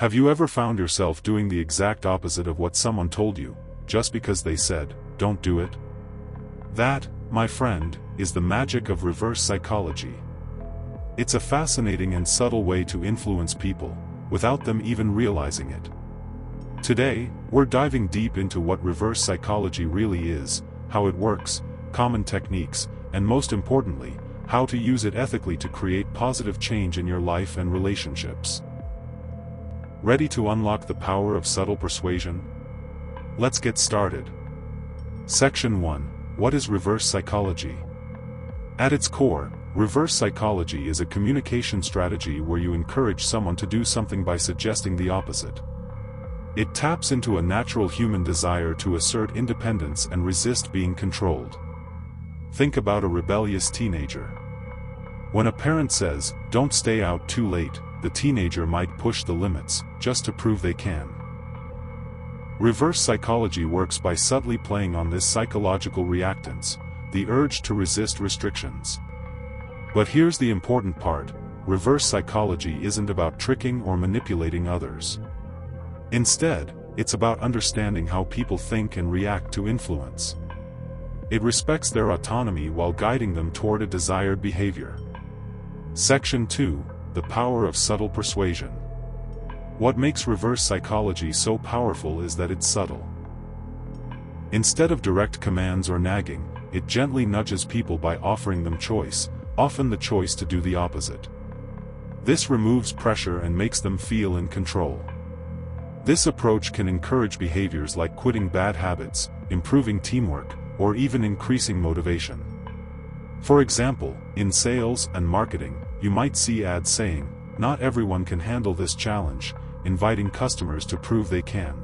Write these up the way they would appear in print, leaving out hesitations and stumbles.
Have you ever found yourself doing the exact opposite of what someone told you, just because they said, "Don't do it"? That, my friend, is the magic of reverse psychology. It's a fascinating and subtle way to influence people, without them even realizing it. Today, we're diving deep into what reverse psychology really is, how it works, common techniques, and most importantly, how to use it ethically to create positive change in your life and relationships. Ready to unlock the power of subtle persuasion? Let's get started. Section 1. What is reverse psychology? At its core, reverse psychology is a communication strategy where you encourage someone to do something by suggesting the opposite. It taps into a natural human desire to assert independence and resist being controlled. Think about a rebellious teenager. When a parent says, "Don't stay out too late," the teenager might push the limits, just to prove they can. Reverse psychology works by subtly playing on this psychological reactance, the urge to resist restrictions. But here's the important part: reverse psychology isn't about tricking or manipulating others. Instead, it's about understanding how people think and react to influence. It respects their autonomy while guiding them toward a desired behavior. Section 2. The power of subtle persuasion. What makes reverse psychology so powerful is that it's subtle. Instead of direct commands or nagging, it gently nudges people by offering them choice, often the choice to do the opposite. This removes pressure and makes them feel in control. This approach can encourage behaviors like quitting bad habits, improving teamwork, or even increasing motivation. For example, in sales and marketing, you might see ads saying, "Not everyone can handle this challenge," inviting customers to prove they can.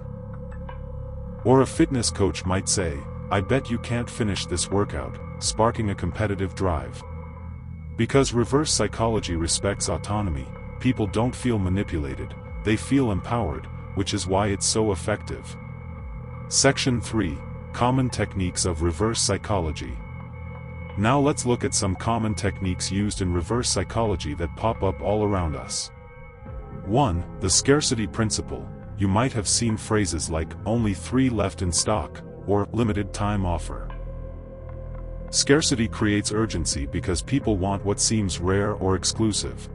Or a fitness coach might say, "I bet you can't finish this workout," sparking a competitive drive. Because reverse psychology respects autonomy, people don't feel manipulated, they feel empowered, which is why it's so effective. Section 3. Common techniques of reverse psychology. Now let's look at some common techniques used in reverse psychology that pop up all around us. 1. The scarcity principle. You might have seen phrases like, "only 3 left in stock," or "limited time offer." Scarcity creates urgency because people want what seems rare or exclusive.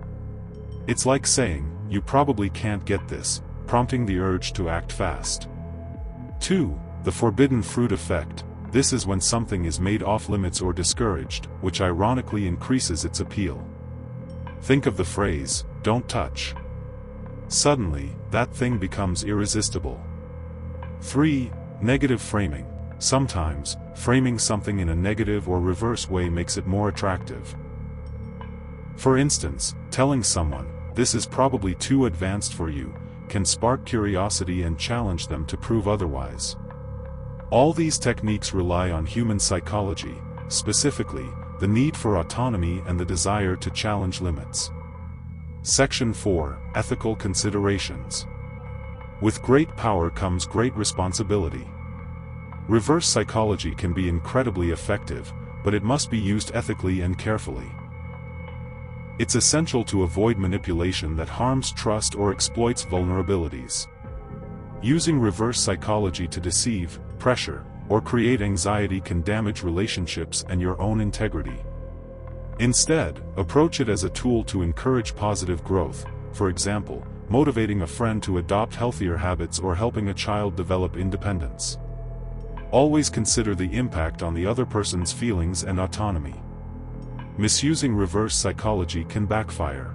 It's like saying, "You probably can't get this," prompting the urge to act fast. 2. The forbidden fruit effect. This is when something is made off limits or discouraged, which ironically increases its appeal. Think of the phrase, "Don't touch." Suddenly, that thing becomes irresistible. 3. Negative framing. Sometimes, framing something in a negative or reverse way makes it more attractive. For instance, telling someone, "This is probably too advanced for you," can spark curiosity and challenge them to prove otherwise. All these techniques rely on human psychology, specifically, the need for autonomy and the desire to challenge limits. Section 4. Ethical considerations. With great power comes great responsibility. Reverse psychology can be incredibly effective, but it must be used ethically and carefully. It's essential to avoid manipulation that harms trust or exploits vulnerabilities. Using reverse psychology to deceive, pressure, or create anxiety can damage relationships and your own integrity. Instead, approach it as a tool to encourage positive growth, for example, motivating a friend to adopt healthier habits or helping a child develop independence. Always consider the impact on the other person's feelings and autonomy. Misusing reverse psychology can backfire.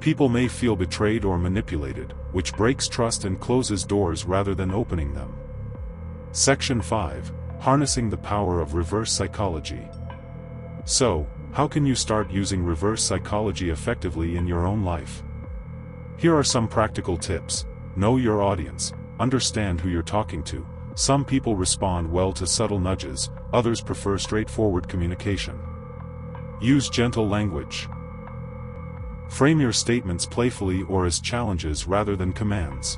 People may feel betrayed or manipulated, which breaks trust and closes doors rather than opening them. Section 5. Harnessing the power of reverse psychology. So, how can you start using reverse psychology effectively in your own life? Here are some practical tips. Know your audience. Understand who you're talking to. Some people respond well to subtle nudges, others prefer straightforward communication. Use gentle language. Frame your statements playfully or as challenges rather than commands.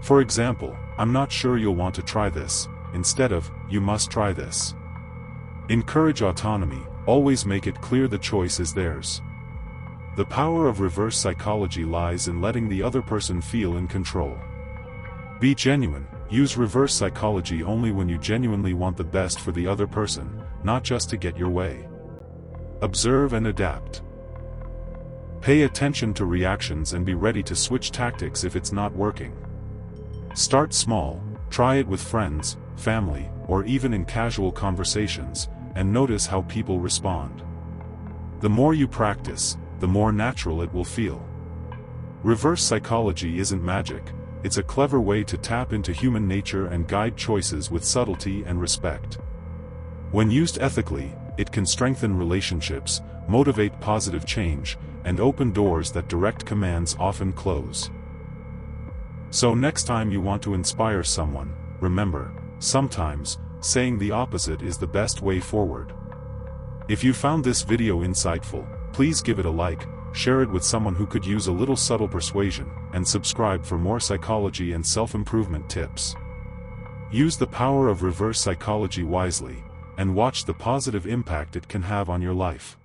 For example, "I'm not sure you'll want to try this," instead of, "You must try this." Encourage autonomy, always make it clear the choice is theirs. The power of reverse psychology lies in letting the other person feel in control. Be genuine. Use reverse psychology only when you genuinely want the best for the other person, not just to get your way. Observe and adapt. Pay attention to reactions and be ready to switch tactics if it's not working. Start small, try it with friends, family, or even in casual conversations, and notice how people respond. The more you practice, the more natural it will feel. Reverse psychology isn't magic, it's a clever way to tap into human nature and guide choices with subtlety and respect. When used ethically, it can strengthen relationships, motivate positive change, and open doors that direct commands often close. So next time you want to inspire someone, remember, sometimes, saying the opposite is the best way forward. If you found this video insightful, please give it a like, share it with someone who could use a little subtle persuasion, and subscribe for more psychology and self-improvement tips. Use the power of reverse psychology wisely, and watch the positive impact it can have on your life.